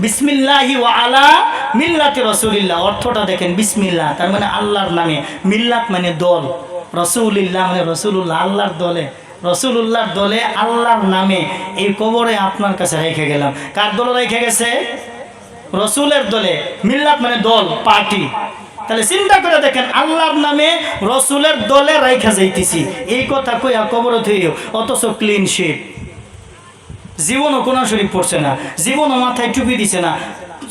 বিসমিল্লাহি ওয়া আলা মিল্লাতি রাসূলিল্লাহ, অর্থটা দেখেন, বিসমিল্লাহ তার মানে আল্লাহর নামে, মিল্লাত মানে দল, রাসূলিল্লাহ মানে রাসূলুল্লাহ, আল্লাহর দলে, রাসূলুল্লাহর দলে আল্লাহর নামে এই কবরে আপনার কাছে রেখে গেলাম। কার দলে রেখে গেছে? রসুলের দলে। মিল্লাত মানে দল, পার্টি। তাহলে চিন্তা করে দেখেন, আল্লাহর নামে রসুলের দলে রাইখা যাইতেছি, এই কথা কইয়া কবরে থইও, অথচ ক্লিন শেপ, জীবনও কোরআন শরীফ পড়ছে না, জীবনও মাথায় টুপি দিছে না,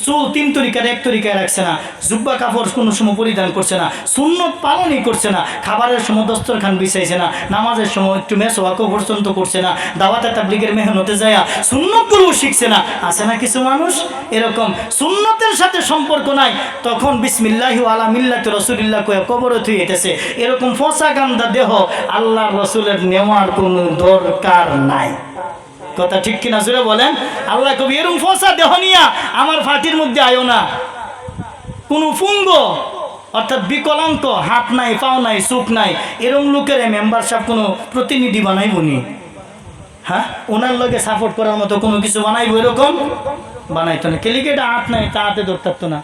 চুল 3 তরিকার 1 তরিকায় রাখছে না, জুব্বা কাপড় কোনো সময় পরিধান করছে না, সুন্নত পালনই করছে না, খাবারের সময় দস্তরখান বিছাইছে না, নামাজের সময় একটু মেসওয়াকও পর্যন্ত করছে না, দাওয়াতে তাবলীগের মেহনতে যায় সুন্নতগুলো শিখছে না। আছে না কিছু মানুষ এরকম, সুন্নতের সাথে সম্পর্ক নাই, তখন বিসমিল্লাহি ওয়া আলা মিল্লাতি রাসূলিল্লাহ কয়ে কবরে থুই এটেছে। এরকম ফসা গান্দা দেহ আল্লাহর রসুলের নেওয়ার কোনো দরকার নাই। কথা ঠিক কিনা জোরে বলেন? আল্লাহ কবি এরকম ফসা দেহ নিয়া আমার ফাটির মধ্যে আয়ো না। কোন ফুঙ্গ অর্থাৎ বিকলাঙ্গ, হাত নাই, পাও নাই, চোখ নাই, এরকম লোকের মেম্বারশিপ কোনো প্রতিনিধি বানাইবনি? হ্যাঁ, ওনার লগে সাপোর্ট করার মতো কোনো কিছু বানাইবো? এরকম বানাইতো না। কেলিকেটা হাত নাই, তা হাতে ধরতো না।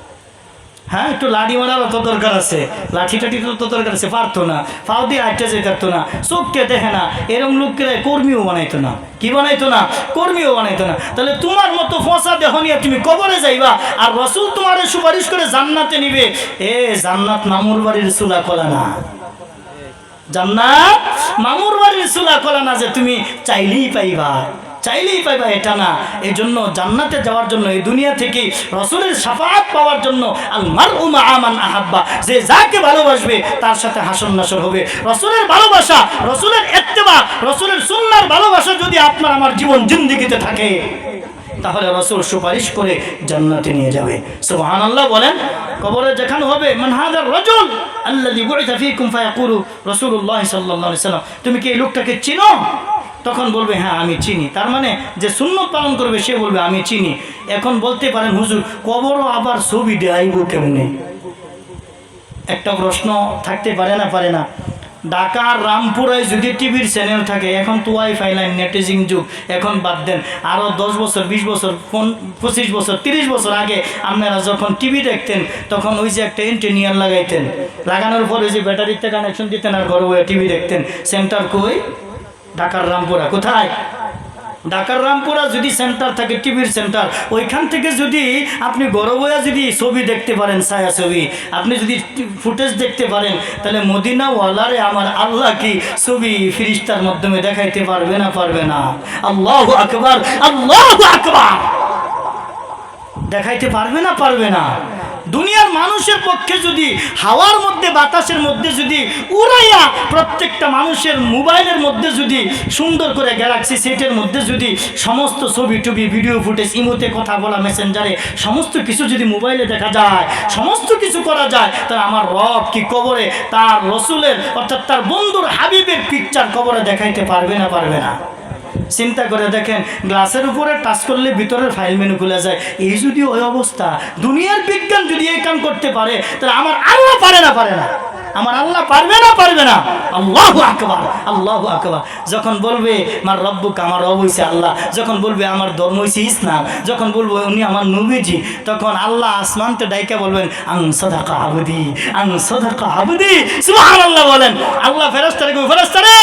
হ্যাঁ, একটু লাঠি মারারও তো দরকার আছে, লাঠি টাঠি তো দরকার আছে, পারতো না, ফাও দিয়ে হাঁটতে যেতে পারতো না, চোখকে দেখে না, এরকম লোককে কর্মীও বানাইতো না। কি বানাইতো না? কর্মীও বানাইতো না। তাহলে তোমার মতো ফসা দেহ নিয়ে তুমি কবরে যাইবা, আর রসুল তোমার সুপারিশ করে জান্নাতে নিবে। জান্নাত মামুর বাড়ির চুলা কলা না, জান্নাত মামুর বাড়ির চুলা কলা না যে তুমি চাইলেই পাইবা, চাইলেই পাইবা, এটা না। এই জন্য জান্নাতে যাওয়ার জন্য, এই দুনিয়া থেকে রসুলের শাফাআত পাওয়ার জন্য, আল মারউ মাআ মান আহাব্বা, যে যাকে ভালোবাসবে তার সাথে হাসর নাসর হবে। রসুলের ভালোবাসা, রসুলের ইত্তেবা, রসুলের সুন্নাহর ভালোবাসা যদি আপনার আমার জীবন জিন্দেগিতে থাকে, তাহলে রসুল সুপারিশ করে জান্নাতে নিয়ে যাবে। সুবহানাল্লাহ বলেন। কবরে যেখানে হবে, মান হাযার রাজুল আল্লাযী বুইসা ফীকুম ফায়াকুলু রাসূলুল্লাহ সাল্লাল্লাহু আলাইহি সাল্লাম, তুমি কি এই লোকটাকে চিনো? তখন বলবে হ্যাঁ আমি চিনি। তার মানে যে সুন্নত পালন করবে সে বলবে আমি চিনি। এখন বলতে পারেন হুজুর, কবরও আবার ছবি দেখাইব কেমনে? একটা প্রশ্ন থাকতে পারে না? পারে না। ঢাকার রামপুরায় যদি টিভির চ্যানেল থাকে, এখন তো ওয়াইফাই লাইন, নেটেজিং যুগ, এখন বাদ দেন, আরও 10 বছর 20 বছর 25 বছর 30 বছর আগে আপনারা যখন টিভি দেখতেন, তখন ওই যে একটা এন্টেনিয়ার লাগাইতেন, লাগানোর পরে যে ব্যাটারিতে কানেকশন দিতেন আর ঘরে বসে টিভি দেখতেন। সেন্টার কই? ঢাকার রামপুরা। কোথায়? ঢাকার রামপুরা যদি সেন্টার থাকে, টিভির সেন্টার, ওইখান থেকে যদি আপনি গরবয়া যদি ছবি দেখতে পারেন, ছায়া ছবি, আপনি যদি ফুটেজ দেখতে পারেন, তাহলে মদিনাওয়ালারে আমার আল্লাহ কি ছবি ফিরিস্তার মাধ্যমে দেখাইতে পারবে না? পারবে না? আল্লাহু আকবার, আল্লাহু আকবার। দেখাইতে পারবে না? পারবে না। দুনিয়ার মানুষের পক্ষে যদি হাওয়ার মধ্যে, বাতাসের মধ্যে যদি উড়াইয়া, প্রত্যেকটা মানুষের মোবাইলের মধ্যে যদি সুন্দর করে গ্যালাক্সি সেটের মধ্যে যদি সমস্ত ছবি টবি, ভিডিও ফুটেজ, ইমোতে কথা বলা, মেসেঞ্জারে সমস্ত কিছু যদি মোবাইলে দেখা যায়, সমস্ত কিছু করা যায়, তাহলে আমার রব কি কবরে তার রসুলের অর্থাৎ তার বন্ধুর হাবিবের পিকচার কবরে দেখাইতে পারবে না? পারবে না। চিন্তা করে দেখেন, গ্লাসের উপরে টাচ করলে ভিতরের ফাইল মেনু খুলে যায়। এই যদি ওই অবস্থা, দুনিয়ার বিজ্ঞান যদি এই কাম করতে পারে, তাহলে আমার আল্লাহ পারে না? পারে না? আমার আল্লাহ পারবে না? পারবে না? আল্লাহু আকবার, আল্লাহু আকবার। যখন বলবে মার রব্বুক, আমার রব হইছে আল্লাহ, যখন বলবে আমার ধর্ম হইছে ইসলাম, যখন বলবো উনি আমার নবীজি, তখন আল্লাহ আসমানতে ডাইকা বলবেন আন সাদাকা আবদি, আন সাদাকা আবদি। সুবহানাল্লাহ বলেন। আল্লাহ ফেরেশতারে কই, ফেরেশতারে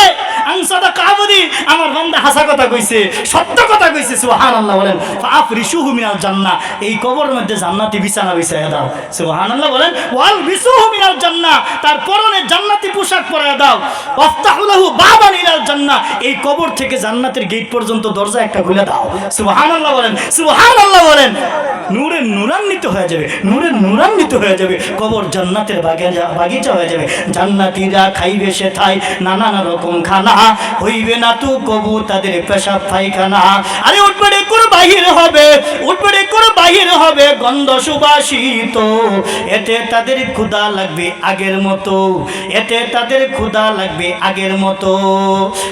আন সাদাকা আবদি, আমার বান্দা হাসা কথা কইছে, সত্য কথা কইছে। সুবহানাল্লাহ বলেন। ফাফরিশুহু মিনাল জান্নাহ, এই কবরের মধ্যে জান্নাতি বিছানা বিছায়া দাও। সুবহানাল্লাহ বলেন। ওয়াল বিসুহু মিনাল জান্নাহ, তার পরনে জান্নাতি পোশাক পরায়া দাও। ওয়াফতাহু লাহু বাবান ইলাল জান্নাহ, এই কবর থেকে জান্নাতের গেট পর্যন্ত দরজা একটা খুলে দাও। সুবহানাল্লাহ বলেন, সুবহানাল্লাহ বলেন। নূরে নূরান্বিত হয়ে যাবে, নূরে নূরান্বিত হয়ে যাবে কবর, জান্নাতের বাগিচা হয়ে যাবে। জান্নাতীরা খাইবে সেথায় নানান রকম খানা, হইবে না তো কবু তাদের পেশাব পায়খানা। আরে উঠবে করে বাহির হবে, উঠবে করে বাহির হবে গন্ধ সুবাসিত, এতে তাদের ক্ষুধা লাগবে আগের মতো, এতে তাদের ক্ষুধা লাগবে আগের মতো।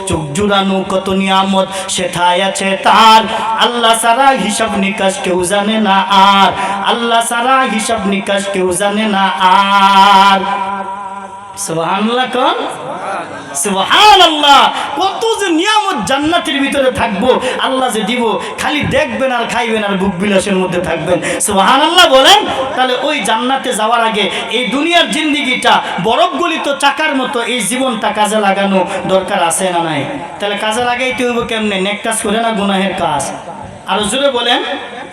চোখ জুড়ানো কত নিয়ামত সেথায় আছে তার, আল্লাহ সারা হিসাব নিকাশ কেউ জানে না আর, আল্লাহ সারা হিসাব নিকাশ কেউ জানে না আর। সুবহানাল্লাহ কোন? সুবহানাল্লাহ। কত যে নিয়ামত জান্নাতের ভিতরে থাকবো, আল্লাহ যে দিব, খালি দেখবেন আর খাইবেন আর বুক বিলাসের মধ্যে থাকবেন। সুবহানাল্লাহ বলেন। তাহলে ওই জান্নাতে যাওয়ার আগে এই দুনিয়ার জিন্দেগিটা বরফ গলিত চাকার মতো, এই জীবনটা কাজে লাগানো দরকার আছে না নাই? তাহলে কাজে লাগাইতে হইব কেমনে? নেক কাজ করে না গুনাহের কাজ? আরো জোরে বলেন,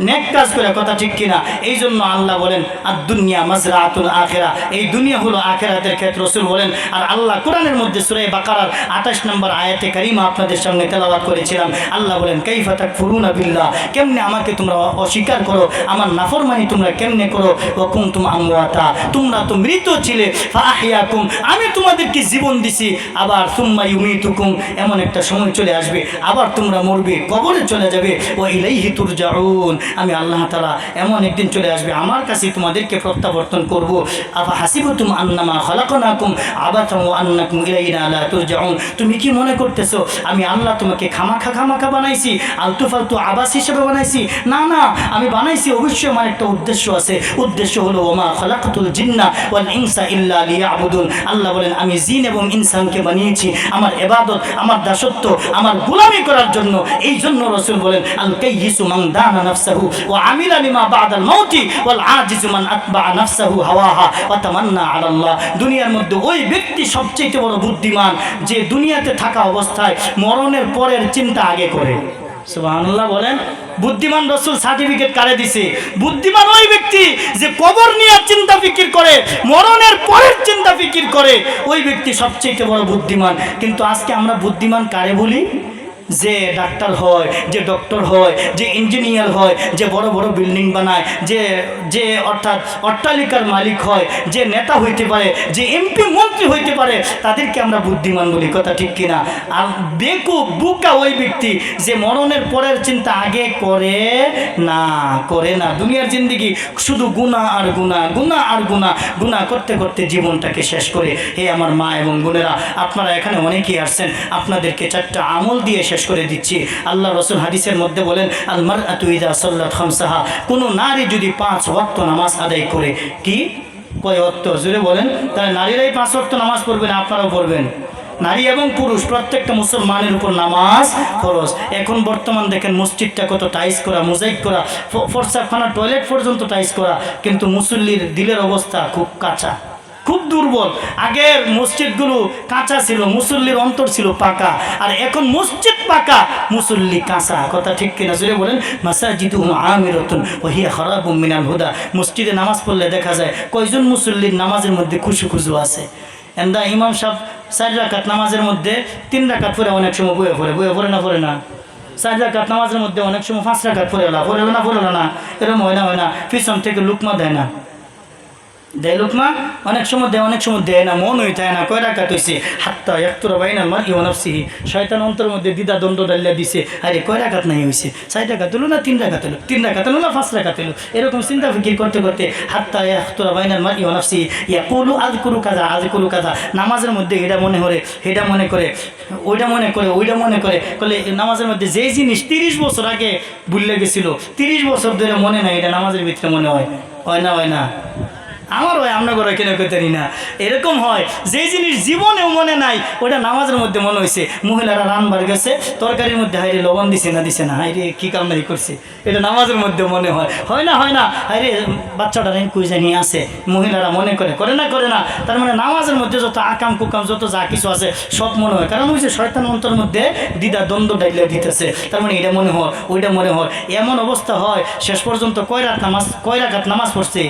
নেক কাজ করে, কথা ঠিক কিনা? এই জন্য আল্লাহ বলেন আর দুনিয়া মাজরাতুল আখিরা, এই দুনিয়া হলো আখিরাতের ক্ষেত্র, রাসূল বলেন। আর আল্লাহ কোরআনের মধ্যে সূরা বাকারার 28 নম্বর আয়াতে কারিমা আপনাদের সামনে তেলাওয়াত করেছিলাম। আল্লাহ বলেন কাইফা তাকফুরুনা বিল্লাহ, কেমনে আমাকে তোমরা অস্বীকার করো, আমার নাফরমানি তোমরা কেমনে করো। ওয়া কুনতুম আমওয়াতা, তোমরা তো মৃত ছিলে, ফাআহইয়াকুম, আমি তোমাদেরকে জীবন দিছি, আবার সুম্মা ইউমিতুকুম, এমন একটা সময় চলে আসবে আবার তোমরা মরবে, কবরে চলে যাবে। ওয়া ইলাইহি তুরজাউন, আমি আল্লাহ তাআলা এমন একদিন চলে আসবে, আমার কাছে তোমাদেরকে প্রত্যাবর্তন করব। আফা হাসিবতুম আন্নামা খালাকনাকুম আবাতাম ওয়া আন্নাকুম ইলাইনা লা তুরজাউন, তুমি কি মনে করতেছো আমি আল্লাহ তোমাকে খামাখা বানাইছি, আলতু ফালতু আবাস হিসেবে বানাইছি? না না, আমি বানাইছি অবশ্যই আমার একটা উদ্দেশ্য আছে। উদ্দেশ্য হলো ওমা খালাকতুল জিন্না ওয়াল ইনসা ইল্লা লিয়াবুদুন, আল্লাহ বলেন আমি জিন এবং ইনসানকে বানিয়েছি আমার ইবাদত, আমার দাসত্ব, আমার গোলামি করার জন্য। এই জন্য রাসূল বলেন আল কাইয়িসু মান দানা নাফসাহু ওয়া আমিলা লিমা বাদাল মাউতি ওয়াল আজিজু মান আতবা নাফসাহু হাওয়াহা ওয়া তামান্না আলা আল্লাহ। দুনিয়ার মধ্যে ওই ব্যক্তি সবচেয়ে বড় বুদ্ধিমান যে দুনিয়াতে থাকা অবস্থায় মরণের পরের চিন্তা আগে করে। সুবহানাল্লাহ বলেন। বুদ্ধিমান রাসূল সার্টিফিকেট কারে দিছে? বুদ্ধিমান ওই ব্যক্তি যে কবর নিয়ে চিন্তা ফিকির করে, মরণের পরের চিন্তা ফিকির করে, ওই ব্যক্তি সবচেয়ে বড় বুদ্ধিমান। কিন্তু আজকে আমরা বুদ্ধিমান কারে বলি? যে ডাক্তার হয়, যে ডক্টর হয়, যে ইঞ্জিনিয়ার হয়, যে বড় বড় বিল্ডিং বানায়, যে যে অর্থাৎ অট্টালিকার মালিক হয়, যে নেতা হইতে পারে, যে এমপি মন্ত্রী হইতে পারে, তাদেরকে আমরা বুদ্ধিমান বলি, কথা ঠিক কিনা? আর বেকুব বুকা ওই ব্যক্তি যে মরণের পরের চিন্তা আগে করে না। দুনিয়ার জিন্দেগি শুধু গুনাহ আর গুনাহ, গুনাহ আর গুনাহ, গুনাহ করতে করতে জীবনটাকে শেষ করে। হে আমার মা এবং বোনেরা, আপনারা এখানে অনেকেই আসছেন, আপনাদেরকে 4টা আমল দিয়ে শেষ করে দিচ্ছি। আল্লাহ রাসূল হাদিসের মধ্যে বলেন আল মারআতু ইযা সাল্লাত খামসাহা, কোন নারী যদি 5 ওয়াক্ত নামাজ আদায় করে, কি কয় ওয়াক্ত? জোরে বলেন। তাহলে নারীরাই 5 ওয়াক্ত নামাজ পড়বেন, আপনারাও পড়বেন। নারী এবং পুরুষ প্রত্যেকটা মুসলমানের উপর নামাজ ফরজ। এখন বর্তমান দেখেন মসজিদটা কত টাইস করা, মোজাইক করা, ফরসাখানা টয়লেট পর্যন্ত টাইস করা, কিন্তু মুসল্লির দিলের অবস্থা খুব কাঁচা, খুব দুর্বল। আগের মসজিদগুলো কাঁচা ছিল, মুসল্লির অন্তর ছিল পাকা, আর এখন মসজিদ পাকা, মুসল্লি কাঁচা, কথা ঠিক কিনা? জোরে বলেন। মাসাজিদুহুম আমিরাতুন ওয়া হিয়া খারাবুম মিনাল হুদা, মসজিদে নামাজ পড়লে দেখা যায় কয়জন মুসল্লির নামাজের মধ্যে খুশু আছে। এন্দা ইমাম সাহেব 4 রাকাত নামাজের মধ্যে 3 রাকাত পড়ে অনেক সময় বয়ে পড়ে না 4 রাকাত নামাজের মধ্যে অনেক সময় 5 রাকাত পড়ে না, এরকম হয় না। পিছন থেকে লুকমা দেয় না, দেয় লুকমা, অনেক সময় দেয় না, মন হইতে না। কয় রাকাত হইছে? হাত্তা ইয়াকতুরা বাইনাল মারই ওয়া নাফসিহি, শয়তান অন্তরের মধ্যে দ্বিধা দ্বন্দ্ব ডালিয়া দিছে, আরে কয় রাকাত নাই হইছে? 4 রাকাত হলো না 3 রাকাত হলো, 3 রাকাত হলো না 5 রাকাত হলো, এরকম চিন্তা ফিকির করতে করতে হাত্তা ইয়াকতুরা বাইনাল মারই ওয়া নাফসিহি ইয়াকুলু আযকুরু কাযা, নামাজের মধ্যে এটা মনে করে, ওইটা মনে করে বলে নামাজের মধ্যে যে জিনিস 30 বছর আগে ভুলে গেছিল, 30 বছর ধরে মনে নাই, এটা নামাজের ভিতরে মনে হয় না। আমার হয়, আমরা ঘরে কেন করতে না, এরকম হয় যে জিনিস জীবনেও মনে নাই, ওটা নামাজের মধ্যে মনে হয়েছে। মহিলারা রান্নার গেছে, তরকারির মধ্যে হাইরে লবণ দিছে না, হাইরে কী কামনাই করছে, এটা নামাজের মধ্যে মনে হয় না, হাইরে বাচ্চাটা কই জানি আছে, মহিলারা মনে করে না। তার মানে নামাজের মধ্যে যত আকাম কুকাম যত যা কিছু আছে সব মনে হয়, কারণ ওই যে শয়তান অন্তর মধ্যে দ্বিধা দ্বন্দ্ব ডাইলিয়া দিতেছে। তার মানে এটা মনে হয়, ওইটা মনে হয়, এমন অবস্থা হয় শেষ পর্যন্ত কয় রাকাত নামাজ পড়ছে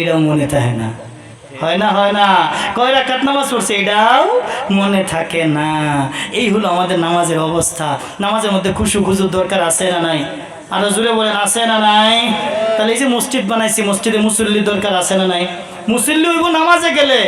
এটাও মনে থাকে না, হয় না। কয় রাকাত নামাজ পড়ছে এটাও মনে থাকে না। এই হলো আমাদের নামাজের অবস্থা। নামাজের মধ্যে খুশুর দরকার আছে না নাই? আরো জোরে বলেন, আছে না নাই? তাহলে এই যে মসজিদ বানাইছি, মসজিদে মুসল্লি দরকার আছে না নাই? মুসল্লি হইব নামাজে গেলে,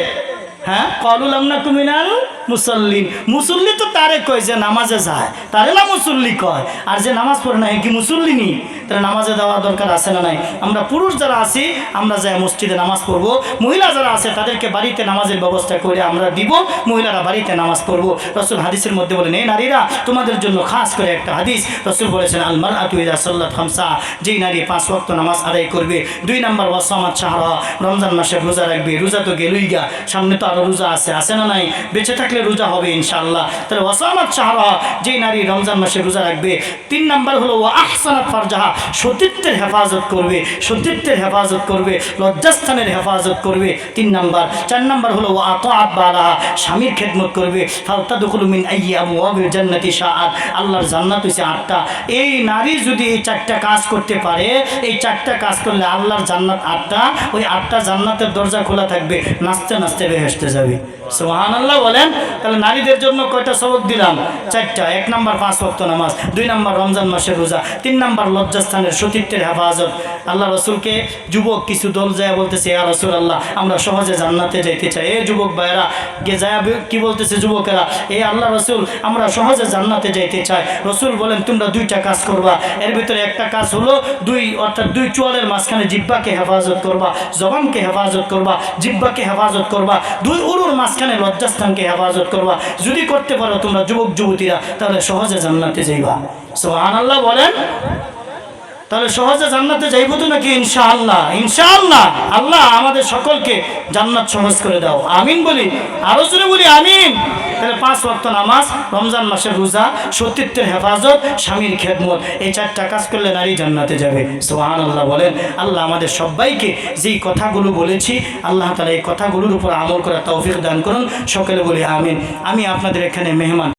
হ্যাঁ, ক্বালু লাম নাকু মিনাল মুসাল্লিন, মুসল্লি তো তারে কয় যে নামাজে যায়, তারে না মুসল্লি কয়। আর যে নামাজ পড়ে না, কি মুসল্লি নি? তাহলে নামাজে দেওয়ার দরকার আছে না নাই? আমরা পুরুষ যারা আছি আমরা যাই মসজিদে নামাজ পড়বো, মহিলা যারা আছে তাদেরকে বাড়িতে নামাজের ব্যবস্থা করে আমরা দিব, মহিলারা বাড়িতে নামাজ পড়বো। রাসূল হাদিসের মধ্যে বলেন, এই নারীরা তোমাদের জন্য খাস করে একটা হাদিস রাসূল বলেছেন, আল মারআতু ইযা সাল্লাত খামসা, যেই নারী 5 ওয়াক্ত নামাজ আদায় করবে। 2 নাম্বার ওয়াসামাত শাহরা, রমজান মাসে রোজা রাখবে। রোজা তো গেলই গা, সামনে তো আরো রোজা আছে না নাই? বেঁচে থাকলে থাকলে রোজা হবে ইনশাআল্লাহ। তাহলে ওয়াসামাত শাহরাহা, যেই নারী রমজান মাসে রোজা রাখবে। 3 নাম্বার হলো ওয়া আহসানাত ফারজাহা, সতীত্বের হেফাজত করবে, সতীত্বের হেফাজত করবে, লজ্জাস্থানের হেফাজত করবে 3 নাম্বার। 4 নাম্বার হলো ওয়া আতাআত বালাহা, স্বামীর খেদমত করবে। ফালতাদখুলু মিন আইয়ি আবওয়াবিল জান্নাতি শাআত, আল্লাহর জান্নাত হইছে 8টা। এই নারী যদি এই 4টা কাজ করতে পারে, এই 4টা কাজ করলে আল্লাহর জান্নাত 8টা, ওই 8টা জান্নাতের দরজা খোলা থাকবে, নাচতে নাচতে বেহেশতে যাবে। সুবহানাল্লাহ বলেন। তাহলে নারীদের জন্য কয়টা সবক দিলাম? 4টা। 1 নাম্বার 5 ওয়াক্ত নামাজ, 2 নাম্বার রমজান মাসের রোজা, 3 নাম্বার লজ্জাস্থানের সতীত্বের হেফাজত। আল্লাহ রসুলকে যুবক কিছু দল যায় বলতেছে, ইয়া রাসূলুল্লাহ আমরা সহজে জান্নাতে যাইতে চাই। এই যুবক ভাইরা গে যায় কি বলতেছে যুবকেরা, এই আল্লাহ রসুল আমরা সহজে জান্নাতে যাইতে চাই। রসুল বলেন তোমরা 2টা কাজ করবা, এর ভিতরে একটা কাজ হলো অর্থাৎ 2 চোয়ালের মাঝখানে জিহ্বাকে হেফাজত করবা, জবানকে হেফাজত করবা, জিহ্বাকে হেফাজত করবা, 2 উরুর মাঝখানে লজ্জাস্থানকে হেফাজত করবা। যদি করতে পারো তোমরা যুবক যুবতীরা, তাহলে সহজে জান্নাতে যাইবা। সুবহানাল্লাহ বলেন। তাহলে সহজে জান্নাতে যাইব তো নাকি? ইনশাআল্লাহ, ইনশাআল্লাহ। আল্লাহ আমাদের সকলকে জান্নাত সহজ করে দাও, আমিন বলি, আরো জোরে বলি আমিন। তাহলে 5 ওয়াক্ত নামাজ, রমজান মাসের রোজা, সতীত্বের হেফাজত, স্বামীর খেদমত, এই 4টা কাজ করলে নারী জান্নাতে যাবে। সুবহানাল্লাহ বলেন। আল্লাহ আমাদের সবাইকে যেই কথাগুলো বলেছি, আল্লাহ তাআলা এই কথাগুলোর উপর আমল করার তৌফিক দান করুন। সকলে বলি আমিন। আমি আপনাদের এখানে মেহমান।